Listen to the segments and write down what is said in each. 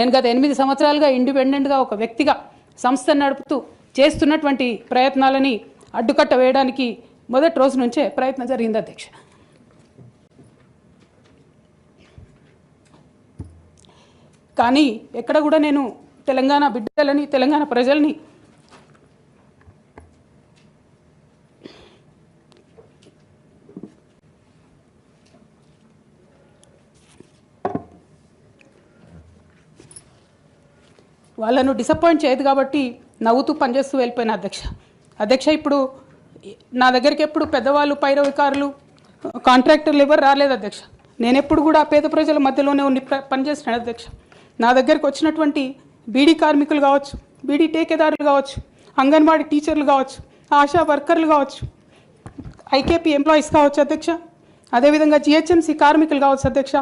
నేను గత 8 సంవత్సరాలుగా ఇండిపెండెంట్గా ఒక వ్యక్తిగా సంస్థను నడుపుతూ చేస్తున్నటువంటి ప్రయత్నాలని అడ్డుకట్ట వేయడానికి మొదటి రోజు నుంచే ప్రయత్నం జరిగింది అధ్యక్ష. కానీ ఎక్కడ కూడా నేను తెలంగాణ బిడ్డలని తెలంగాణ ప్రజల్ని వాళ్ళను డిసప్పాయింట్ చేయదు కాబట్టి నవ్వుతూ పనిచేస్తూ వెళ్ళిపోయిన అధ్యక్ష ఇప్పుడు నా దగ్గరికి ఎప్పుడు పెద్దవాళ్ళు పైరవికారులు కాంట్రాక్టర్లు ఎవరు రాలేదు అధ్యక్ష. నేను ఎప్పుడు కూడా పేద ప్రజల మధ్యలోనే ఉండి పనిచేస్తున్నాను అధ్యక్ష. నా దగ్గరికి వచ్చినటువంటి బీడీ కార్మికులు కావచ్చు, బీడీ టేకేదారులు కావచ్చు, అంగన్వాడీ టీచర్లు కావచ్చు, ఆశా వర్కర్లు కావచ్చు, ఐకేపీ ఎంప్లాయీస్ కావచ్చు అధ్యక్ష, అదేవిధంగా జిహెచ్ఎంసీ కార్మికులు కావచ్చు అధ్యక్ష,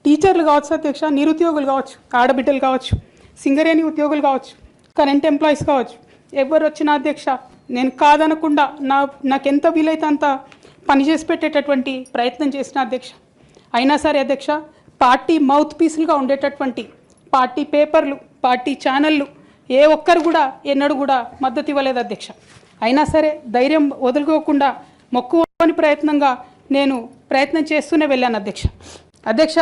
టీచర్లు కావచ్చు అధ్యక్ష, నిరుద్యోగులు కావచ్చు, ఆడబిడ్డలు కావచ్చు, సింగరేణి ఉద్యోగులు కావచ్చు, కరెంట్ ఎంప్లాయీస్ కావచ్చు, ఎవరు వచ్చిన అధ్యక్ష నేను కాదనకుండా నాకెంత వీలైతే అంత పనిచేసి పెట్టేటటువంటి ప్రయత్నం చేసిన అధ్యక్ష. అయినా సరే అధ్యక్ష పార్టీ మౌత్ పీసులుగా ఉండేటటువంటి పార్టీ పేపర్లు, పార్టీ ఛానళ్ళు ఏ ఒక్కరు కూడా ఎన్నడూ కూడా మద్దతు ఇవ్వలేదు అధ్యక్ష. అయినా సరే ధైర్యం వదులుకోకుండా మొక్కువని ప్రయత్నంగా నేను ప్రయత్నం చేస్తూనే వెళ్ళాను అధ్యక్ష.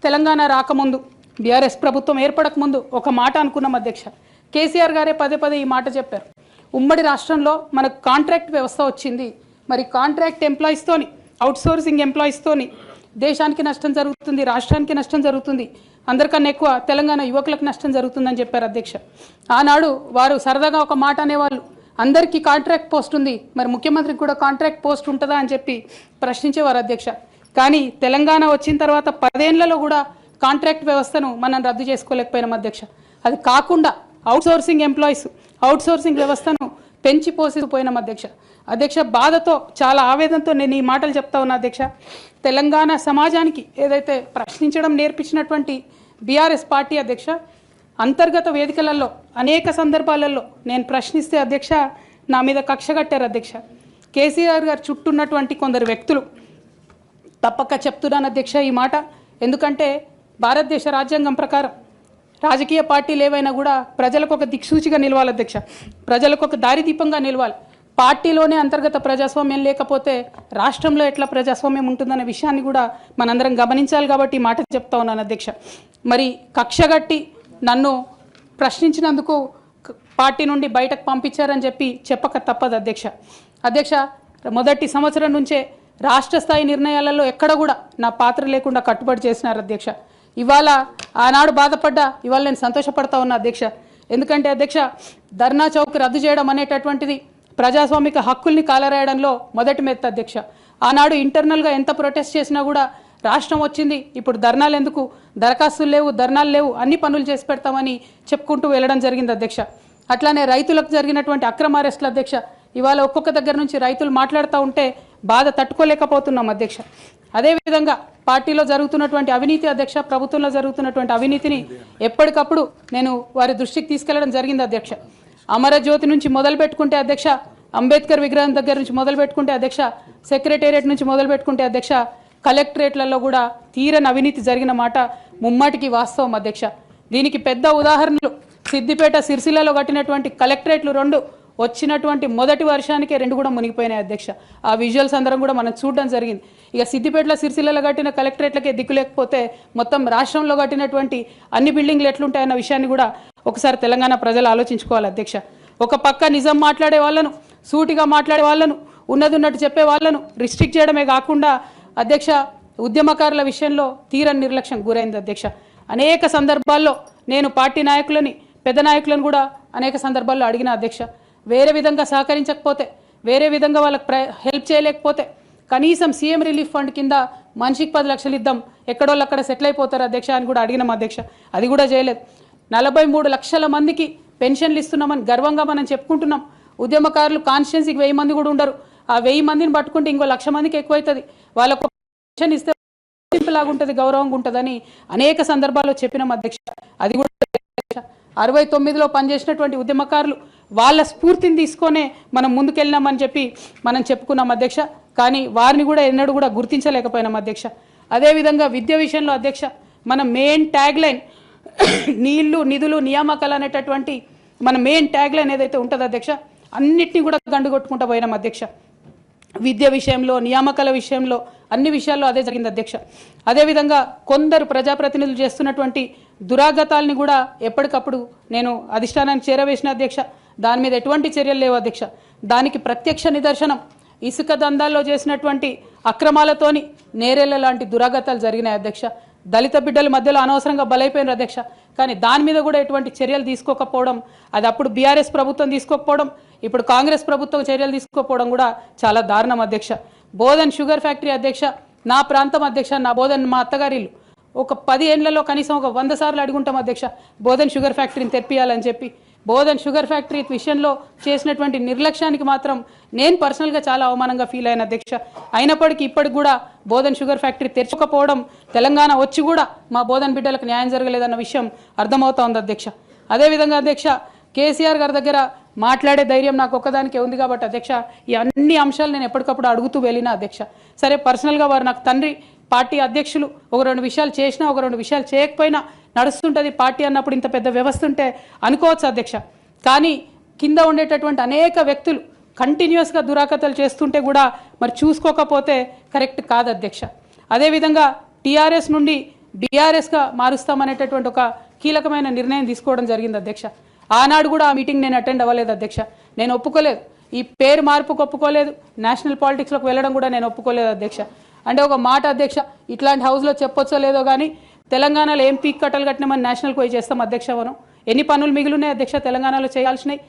తెలంగాణ రాకముందు బీఆర్ఎస్ ప్రభుత్వం ఏర్పడకముందు ఒక మాట అనుకున్నాం అధ్యక్ష. కేసీఆర్ గారే పదే ఈ మాట చెప్పారు. ఉమ్మడి రాష్ట్రంలో మనకు కాంట్రాక్ట్ వ్యవస్థ వచ్చింది, మరి కాంట్రాక్ట్ ఎంప్లాయీస్తోని అవుట్సోర్సింగ్ ఎంప్లాయీస్తోని దేశానికి నష్టం జరుగుతుంది, రాష్ట్రానికి నష్టం జరుగుతుంది, అందరికన్నా ఎక్కువ తెలంగాణ యువకులకు నష్టం జరుగుతుందని చెప్పారు అధ్యక్ష. ఆనాడు వారు సరదాగా ఒక మాట అనేవాళ్ళు, అందరికీ కాంట్రాక్ట్ పోస్ట్ ఉంది, మరి ముఖ్యమంత్రికి కూడా కాంట్రాక్ట్ పోస్ట్ ఉంటుందా అని చెప్పి ప్రశ్నించేవారు అధ్యక్ష. కానీ తెలంగాణ వచ్చిన తర్వాత 10 ఏళ్లలో కూడా కాంట్రాక్ట్ వ్యవస్థను మనం రద్దు చేసుకోలేకపోయినాం అధ్యక్ష. అది కాకుండా అవుట్సోర్సింగ్ ఎంప్లాయీస్, అవుట్సోర్సింగ్ వ్యవస్థను పెంచి పోసిపోయినాం అధ్యక్ష. బాధతో చాలా ఆవేదనతో నేను ఈ మాటలు చెప్తా ఉన్నా అధ్యక్ష. తెలంగాణ సమాజానికి ఏదైతే ప్రశ్నించడం నేర్పించినటువంటి బీఆర్ఎస్ పార్టీ అధ్యక్ష, అంతర్గత వేదికలలో అనేక సందర్భాలలో నేను ప్రశ్నిస్తే అధ్యక్ష నా మీద కక్ష కట్టారు అధ్యక్ష. కేసీఆర్ గారు చుట్టూన్నటువంటి కొందరు వ్యక్తులు తప్పక చెప్తున్నాను అధ్యక్ష ఈ మాట. ఎందుకంటే భారతదేశ రాజ్యాంగం ప్రకారం రాజకీయ పార్టీలు ఏవైనా కూడా ప్రజలకు ఒక దిక్సూచిగా నిలవాలి అధ్యక్ష, ప్రజలకు ఒక దారిదీపంగా నిలవాలి. పార్టీలోనే అంతర్గత ప్రజాస్వామ్యం లేకపోతే రాష్ట్రంలో ఎట్లా ప్రజాస్వామ్యం ఉంటుందనే విషయాన్ని కూడా మనందరం గమనించాలి. కాబట్టి ఈ మాట చెప్తా ఉన్నాను అధ్యక్ష. మరి కక్షగట్టి నన్ను ప్రశ్నించినందుకు పార్టీ నుండి బయటకు పంపించారని చెప్పి చెప్పక తప్పదు అధ్యక్ష. మొదటి సంవత్సరం నుంచే రాష్ట్ర స్థాయి నిర్ణయాలలో ఎక్కడ కూడా నా పాత్ర లేకుండా కట్టుబడి చేసినారు అధ్యక్ష. ఇవాళ ఆనాడు బాధపడ్డా ఇవాళ నేను సంతోషపడతా ఉన్నా అధ్యక్ష. ఎందుకంటే అధ్యక్ష ధర్నా చౌక్ రద్దు చేయడం అనేటటువంటిది ప్రజాస్వామిక హక్కుల్ని కాలరాయడంలో మొదటి మెత్త అధ్యక్ష. ఆనాడు ఇంటర్నల్గా ఎంత ప్రొటెస్ట్ చేసినా కూడా రాష్ట్రం వచ్చింది, ఇప్పుడు ధర్నాలు ఎందుకు, దరఖాస్తులు లేవు, ధర్నాలు లేవు, అన్ని పనులు చేసి పెడతామని చెప్పుకుంటూ వెళ్ళడం జరిగింది అధ్యక్ష. అట్లానే రైతులకు జరిగినటువంటి అక్రమ అరెస్టులు అధ్యక్ష, ఇవాళ ఒక్కొక్క దగ్గర నుంచి రైతులు మాట్లాడుతూ ఉంటే బాధ తట్టుకోలేకపోతున్నాం అధ్యక్ష. అదేవిధంగా పార్టీలో జరుగుతున్నటువంటి అవినీతి అధ్యక్ష, ప్రభుత్వంలో జరుగుతున్నటువంటి అవినీతిని ఎప్పటికప్పుడు నేను వారి దృష్టికి తీసుకెళ్లడం జరిగింది అధ్యక్ష. అమరజ్యోతి నుంచి మొదలు పెట్టుకుంటే అధ్యక్ష, అంబేద్కర్ విగ్రహం దగ్గర నుంచి మొదలు పెట్టుకుంటే అధ్యక్ష, సెక్రటేరియట్ నుంచి మొదలు పెట్టుకుంటే అధ్యక్ష, కలెక్టరేట్లలో కూడా తీరని అవినీతి జరిగిన మాట ముమ్మాటికి వాస్తవం అధ్యక్ష. దీనికి పెద్ద ఉదాహరణలు సిద్దిపేట, సిరిసిల్లలో కట్టినటువంటి కలెక్టరేట్లు 2 వచ్చినటువంటి మొదటి వర్షానికే 2 కూడా మునిగిపోయినాయి అధ్యక్ష. ఆ విజువల్స్ అందరం కూడా మనం చూడడం జరిగింది. ఇక సిద్దిపేటలో, సిరిసిల్లలో కట్టిన కలెక్టరేట్లకే దిక్కు లేకపోతే మొత్తం రాష్ట్రంలో కట్టినటువంటి అన్ని బిల్డింగ్లు ఎట్లుంటాయన్న విషయాన్ని కూడా ఒకసారి తెలంగాణ ప్రజలు ఆలోచించుకోవాలి అధ్యక్ష. ఒక పక్క నిజం మాట్లాడే వాళ్ళను, సూటిగా మాట్లాడే వాళ్ళను, ఉన్నది ఉన్నట్టు చెప్పే వాళ్ళను రిస్ట్రిక్ట్ చేయడమే కాకుండా అధ్యక్ష ఉద్యమకారుల విషయంలో తీరని నిర్లక్ష్యం గురైంది అధ్యక్ష. అనేక సందర్భాల్లో నేను పార్టీ నాయకులని, పెద్ద నాయకులను కూడా అనేక సందర్భాల్లో అడిగిన అధ్యక్ష. వేరే విధంగా సహకరించకపోతే, వేరే విధంగా వాళ్ళకి హెల్ప్ చేయలేకపోతే కనీసం సీఎం రిలీఫ్ ఫండ్ కింద మనిషికి 10 లక్షలు ఇద్దాం, ఎక్కడోళ్ళు అక్కడ సెటిల్ అయిపోతారు అధ్యక్ష అని కూడా అడిగినాం అధ్యక్ష. అది కూడా చేయలేదు. 43 లక్షల మందికి పెన్షన్లు ఇస్తున్నామని గర్వంగా మనం చెప్పుకుంటున్నాం. ఉద్యమకారులు కాన్స్టిట్యున్సీకి 1000 మంది కూడా ఉండరు. ఆ 1000 మందిని పట్టుకుంటే ఇంకో 1,00,000 మందికి ఎక్కువైతుంది. వాళ్ళకు పెన్షన్ ఇస్తే లాగుంటుంది, గౌరవంగా ఉంటుందని అనేక సందర్భాల్లో చెప్పినాం అధ్యక్ష. అది కూడా 69లో పనిచేసినటువంటి ఉద్యమకారులు వాళ్ళ స్ఫూర్తిని తీసుకొనే మనం ముందుకెళ్ళినామని చెప్పి మనం చెప్పుకున్నాం అధ్యక్ష. కానీ వారిని కూడా ఎన్నడూ కూడా గుర్తించలేకపోయినాం అధ్యక్ష. అదేవిధంగా విద్య విషయంలో అధ్యక్ష మన మెయిన్ ట్యాగ్ లైన్ నీళ్లు నిధులు నియామకాలు అనేటటువంటి మన మెయిన్ ట్యాగ్ లైన్ ఏదైతే ఉంటుందో అధ్యక్ష అన్నిటినీ కూడా గండుగొట్టుకుంటూ పోయినాం అధ్యక్ష. విద్య విషయంలో నియామకాల విషయంలో అన్ని విషయాల్లో అదే జరిగింది అధ్యక్ష. అదేవిధంగా కొందరు ప్రజాప్రతినిధులు చేస్తున్నటువంటి దురాగతాల్ని కూడా ఎప్పటికప్పుడు నేను అధిష్టానానికి చేరవేసిన అధ్యక్ష. దాని మీద ఎటువంటి చర్యలు లేవు అధ్యక్ష. దానికి ప్రత్యక్ష నిదర్శనం ఇసుక దందాల్లో చేసినటువంటి అక్రమాలతోని నేరేళ్ల లాంటి దురాగతాలు జరిగినాయి అధ్యక్ష. దళిత బిడ్డల మధ్యలో అనవసరంగా బలైపోయినారు అధ్యక్ష. కానీ దాని మీద కూడా ఎటువంటి చర్యలు తీసుకోకపోవడం, అది అప్పుడు బీఆర్ఎస్ ప్రభుత్వం తీసుకోకపోవడం, ఇప్పుడు కాంగ్రెస్ ప్రభుత్వం చర్యలు తీసుకోకపోవడం కూడా చాలా దారుణం అధ్యక్ష. బోధన్ షుగర్ ఫ్యాక్టరీ అధ్యక్ష, నా ప్రాంతం అధ్యక్ష, నా బోధన్ మా అత్తగారిల్లు. ఒక 10 ఏళ్లలో కనీసం ఒక 100 సార్లు అడుగుంటాం అధ్యక్ష బోధన్ షుగర్ ఫ్యాక్టరీని తెప్పియాలని చెప్పి. బోధన్ షుగర్ ఫ్యాక్టరీ విషయంలో చేసినటువంటి నిర్లక్ష్యానికి మాత్రం నేను పర్సనల్గా చాలా అవమానంగా ఫీల్ అయిన అధ్యక్ష. అయినప్పటికీ ఇప్పటికి కూడా బోధన్ షుగర్ ఫ్యాక్టరీ తెరచకపోవడం, తెలంగాణ వచ్చి కూడా మా బోధన్ బిడ్డలకు న్యాయం జరగలేదన్న విషయం అర్థమవుతా ఉంది అధ్యక్ష. అదేవిధంగా అధ్యక్ష కేసీఆర్ గారి దగ్గర మాట్లాడే ధైర్యం నాకు ఒక్కదానికే ఉంది కాబట్టి అధ్యక్ష ఈ అన్ని అంశాలు నేను ఎప్పటికప్పుడు అడుగుతూ వెళ్ళిన అధ్యక్ష. సరే పర్సనల్గా వారు నాకు తండ్రి, పార్టీ అధ్యక్షులు, ఒక 2 విషయాలు చేసినా ఒక 2 విషయాలు చేయకపోయినా నడుస్తుంటుంది పార్టీ అన్నప్పుడు, ఇంత పెద్ద వ్యవస్థ ఉంటే అనుకోవచ్చు అధ్యక్ష. కానీ కింద ఉండేటటువంటి అనేక వ్యక్తులు కంటిన్యూస్గా దురాకతలు చేస్తుంటే కూడా మరి చూసుకోకపోతే కరెక్ట్ కాదు అధ్యక్ష. అదేవిధంగా టీఆర్ఎస్ నుండి బీఆర్ఎస్గా మారుస్తామనేటటువంటి ఒక కీలకమైన నిర్ణయం తీసుకోవడం జరిగింది అధ్యక్ష. ఆనాడు కూడా ఆ మీటింగ్ నేను అటెండ్ అవ్వలేదు అధ్యక్ష. నేను ఒప్పుకోలేదు, ఈ పేరు మార్పుకు ఒప్పుకోలేదు, నేషనల్ పాలిటిక్స్లోకి వెళ్ళడం కూడా నేను ఒప్పుకోలేదు అధ్యక్ష. అంటే ఒక మాట అధ్యక్ష, ఇట్లాంటి హౌస్లో చెప్పొచ్చో లేదో కానీ తెలంగాణలో ఏం పీక్ కట్టలు కట్టినామని నేషనల్కి పోయి చేస్తాం అధ్యక్ష. మనం ఎన్ని పనులు మిగిలినాయి అధ్యక్ష తెలంగాణలో చేయాల్సినవి.